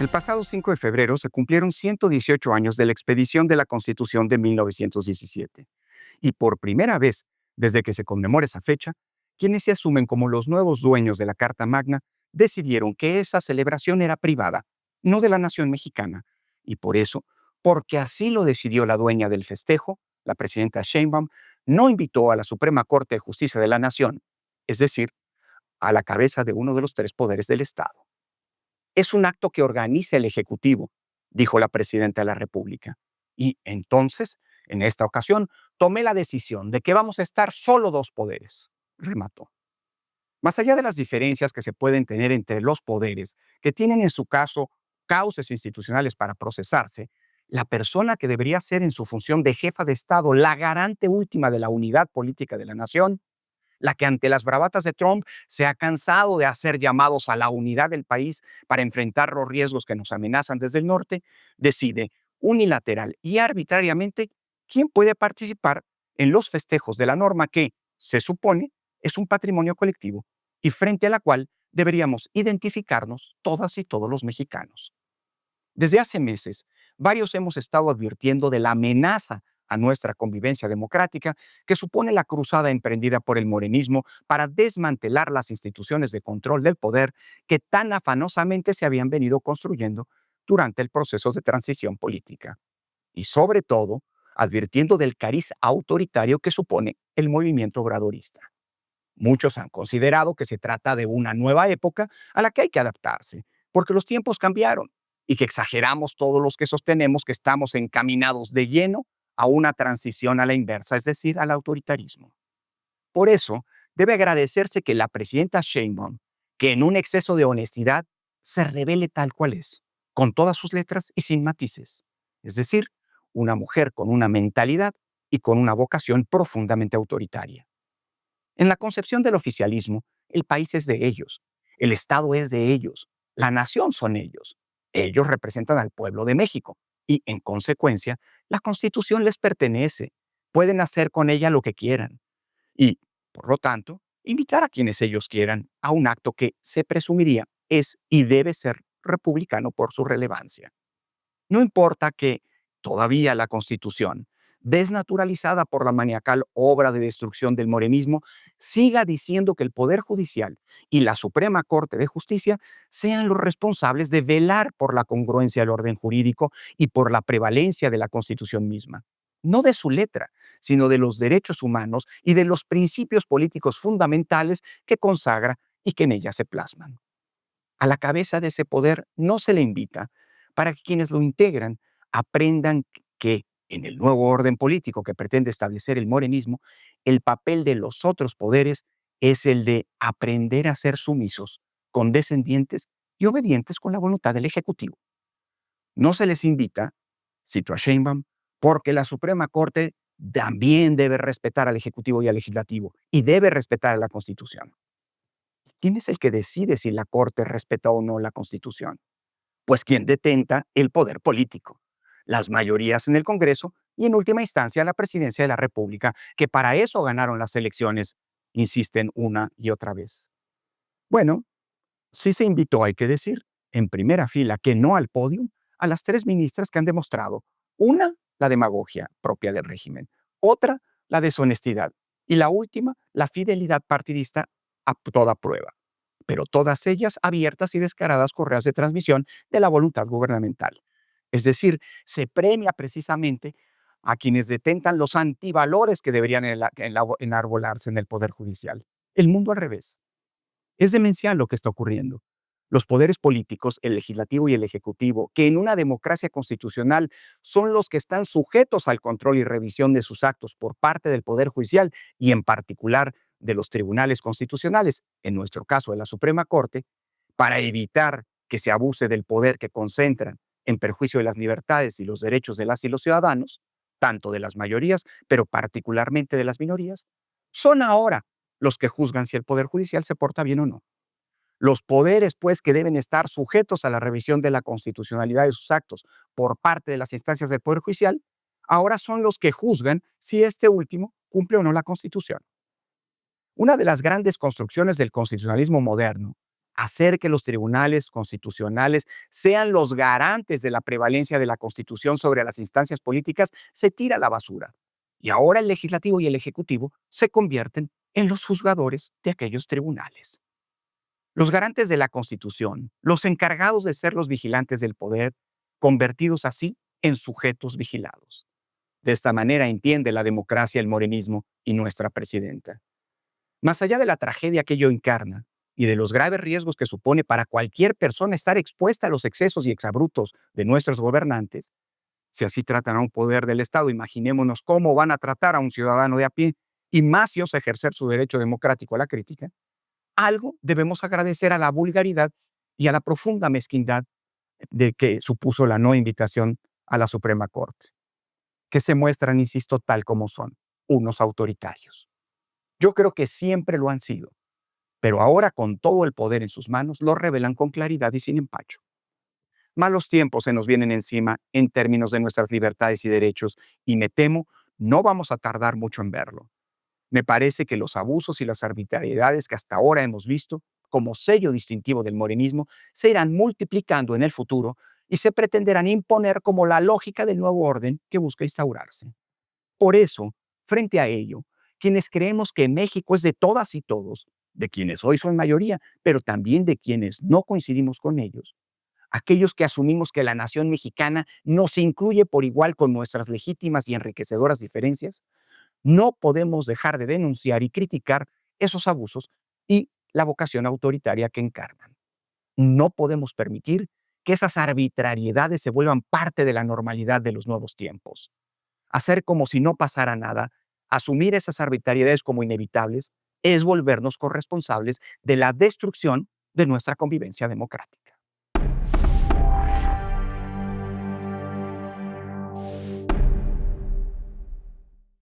El pasado 5 de febrero se cumplieron 118 años de la expedición de la Constitución de 1917. Y por primera vez, desde que se conmemora esa fecha, quienes se asumen como los nuevos dueños de la Carta Magna decidieron que esa celebración era privada, no de la nación mexicana. Y por eso, porque así lo decidió la dueña del festejo, la presidenta Sheinbaum, no invitó a la Suprema Corte de Justicia de la Nación, es decir, a la cabeza de uno de los tres poderes del Estado. Es un acto que organiza el Ejecutivo, dijo la presidenta de la República. Y entonces, en esta ocasión, tomé la decisión de que vamos a estar solo dos poderes, remató. Más allá de las diferencias que se pueden tener entre los poderes, que tienen en su caso causas institucionales para procesarse, la persona que debería ser en su función de jefa de Estado la garante última de la unidad política de la nación, la que ante las bravatas de Trump se ha cansado de hacer llamados a la unidad del país para enfrentar los riesgos que nos amenazan desde el norte, decide unilateral y arbitrariamente quién puede participar en los festejos de la norma que, se supone, es un patrimonio colectivo y frente a la cual deberíamos identificarnos todas y todos los mexicanos. Desde hace meses, varios hemos estado advirtiendo de la amenaza a nuestra convivencia democrática que supone la cruzada emprendida por el morenismo para desmantelar las instituciones de control del poder que tan afanosamente se habían venido construyendo durante el proceso de transición política. Y sobre todo, advirtiendo del cariz autoritario que supone el movimiento obradorista. Muchos han considerado que se trata de una nueva época a la que hay que adaptarse, porque los tiempos cambiaron y que exageramos todos los que sostenemos que estamos encaminados de lleno a una transición a la inversa, es decir, al autoritarismo. Por eso, debe agradecerse que la presidenta Sheinbaum, que en un exceso de honestidad, se revele tal cual es, con todas sus letras y sin matices. Es decir, una mujer con una mentalidad y con una vocación profundamente autoritaria. En la concepción del oficialismo, el país es de ellos, el Estado es de ellos, la nación son ellos. Ellos representan al pueblo de México y, en consecuencia, la Constitución les pertenece. Pueden hacer con ella lo que quieran y, por lo tanto, invitar a quienes ellos quieran a un acto que se presumiría es y debe ser republicano por su relevancia. No importa que todavía la Constitución, desnaturalizada por la maniacal obra de destrucción del morenismo, siga diciendo que el Poder Judicial y la Suprema Corte de Justicia sean los responsables de velar por la congruencia del orden jurídico y por la prevalencia de la Constitución misma. No de su letra, sino de los derechos humanos y de los principios políticos fundamentales que consagra y que en ella se plasman. A la cabeza de ese poder no se le invita para que quienes lo integran aprendan que en el nuevo orden político que pretende establecer el morenismo, el papel de los otros poderes es el de aprender a ser sumisos, condescendientes y obedientes con la voluntad del Ejecutivo. No se les invita, cito a Sheinbaum, porque la Suprema Corte también debe respetar al Ejecutivo y al Legislativo y debe respetar a la Constitución. ¿Quién es el que decide si la Corte respeta o no la Constitución? Pues quien detenta el poder político, las mayorías en el Congreso y en última instancia la Presidencia de la República, que para eso ganaron las elecciones, insisten una y otra vez. Bueno, sí se invitó, hay que decir, en primera fila, que no al podio, a las tres ministras que han demostrado, una, la demagogia propia del régimen, otra, la deshonestidad y la última, la fidelidad partidista a toda prueba, pero todas ellas abiertas y descaradas correas de transmisión de la voluntad gubernamental. Es decir, se premia precisamente a quienes detentan los antivalores que deberían enarbolarse en el Poder Judicial. El mundo al revés. Es demencial lo que está ocurriendo. Los poderes políticos, el legislativo y el ejecutivo, que en una democracia constitucional son los que están sujetos al control y revisión de sus actos por parte del Poder Judicial y en particular de los tribunales constitucionales, en nuestro caso de la Suprema Corte, para evitar que se abuse del poder que concentran en perjuicio de las libertades y los derechos de las y los ciudadanos, tanto de las mayorías, pero particularmente de las minorías, son ahora los que juzgan si el Poder Judicial se porta bien o no. Los poderes, pues, que deben estar sujetos a la revisión de la constitucionalidad de sus actos por parte de las instancias del Poder Judicial, ahora son los que juzgan si este último cumple o no la Constitución. Una de las grandes construcciones del constitucionalismo moderno, Hacer que los tribunales constitucionales sean los garantes de la prevalencia de la Constitución sobre las instancias políticas se tira a la basura. Y ahora el legislativo y el ejecutivo se convierten en los juzgadores de aquellos tribunales. Los garantes de la Constitución, los encargados de ser los vigilantes del poder, convertidos así en sujetos vigilados. De esta manera entiende la democracia el morenismo y nuestra presidenta. Más allá de la tragedia que ello encarna y de los graves riesgos que supone para cualquier persona estar expuesta a los excesos y exabruptos de nuestros gobernantes, si así tratan a un poder del Estado, imaginémonos cómo van a tratar a un ciudadano de a pie, y más si osa ejercer su derecho democrático a la crítica. Algo debemos agradecer a la vulgaridad y a la profunda mezquindad de que supuso la no invitación a la Suprema Corte, que se muestran, insisto, tal como son, unos autoritarios. Yo creo que siempre lo han sido, pero ahora con todo el poder en sus manos lo revelan con claridad y sin empacho. Malos tiempos se nos vienen encima en términos de nuestras libertades y derechos, y me temo no vamos a tardar mucho en verlo. Me parece que los abusos y las arbitrariedades que hasta ahora hemos visto como sello distintivo del morenismo se irán multiplicando en el futuro y se pretenderán imponer como la lógica del nuevo orden que busca instaurarse. Por eso, frente a ello, quienes creemos que México es de todas y todos, de quienes hoy son mayoría, pero también de quienes no coincidimos con ellos, aquellos que asumimos que la nación mexicana nos incluye por igual con nuestras legítimas y enriquecedoras diferencias, no podemos dejar de denunciar y criticar esos abusos y la vocación autoritaria que encarnan. No podemos permitir que esas arbitrariedades se vuelvan parte de la normalidad de los nuevos tiempos. Hacer como si no pasara nada, asumir esas arbitrariedades como inevitables, es volvernos corresponsables de la destrucción de nuestra convivencia democrática.